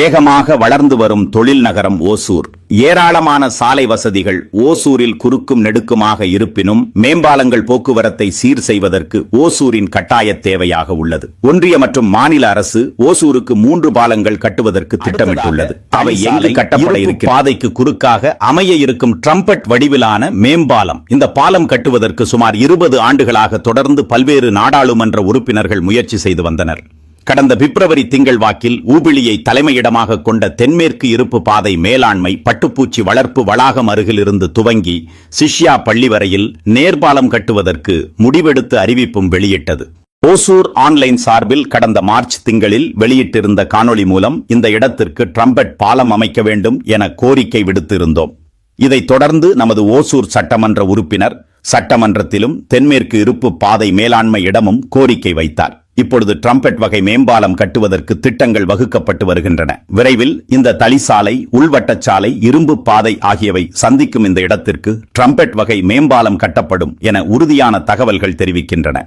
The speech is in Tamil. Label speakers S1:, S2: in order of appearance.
S1: வேகமாக வளர்ந்து வரும் தொழில் நகரம் ஓசூர். ஏராளமான சாலை வசதிகள் ஓசூரில் குறுக்கும் நெடுக்குமாக இருப்பினும் மேம்பாலங்கள் போக்குவரத்தை சீர் செய்வதற்கு ஓசூரின் கட்டாய தேவையாக உள்ளது. ஒன்றிய மற்றும் மாநில அரசு ஓசூருக்கு 3 பாலங்கள் கட்டுவதற்கு திட்டமிட்டுள்ளது. அவை எங்கு கட்டப்பட இருக்கும்? பாதைக்கு குறுக்காக அமைய இருக்கும் ட்ரம்பட் வடிவிலான மேம்பாலம். இந்த பாலம் கட்டுவதற்கு சுமார் 20 ஆண்டுகளாக தொடர்ந்து பல்வேறு நாடாளுமன்ற உறுப்பினர்கள் முயற்சி செய்து வந்தனர். கடந்த பிப்ரவரி திங்கள் வாக்கில் ஊபிளியை தலைமையிடமாக கொண்ட தென்மேற்கு இருப்பு பாதை மேலாண்மை பட்டுப்பூச்சி வளர்ப்பு வளாகம் அருகில் இருந்து துவங்கி சிஷ்யா பள்ளி வரையில் நேர்பாலம் கட்டுவதற்கு முடிவெடுத்து அறிவிப்பும் வெளியிட்டது. ஓசூர் ஆன்லைன் சார்பில் கடந்த மார்ச் திங்களில் வெளியிட்டிருந்த காணொளி மூலம் இந்த இடத்திற்கு ட்ரம்பட் பாலம் அமைக்க வேண்டும் என கோரிக்கை விடுத்திருந்தோம். இதைத் தொடர்ந்து நமது ஓசூர் சட்டமன்ற உறுப்பினர் சட்டமன்றத்திலும் தென்மேற்கு இருப்பு பாதை மேலாண்மை இடமும் கோரிக்கை வைத்தார். இப்பொழுது ட்ரம்பட் வகை மேம்பாலம் கட்டுவதற்கு திட்டங்கள் வகுக்கப்பட்டு வருகின்றன. விரைவில் இந்த தளிசாலை, உள்வட்டச்சாலை, இரும்பு பாதை ஆகியவை சந்திக்கும் இந்த இடத்திற்கு ட்ரம்பட் வகை மேம்பாலம் கட்டப்படும் என உறுதியான தகவல்கள் தெரிவிக்கின்றன.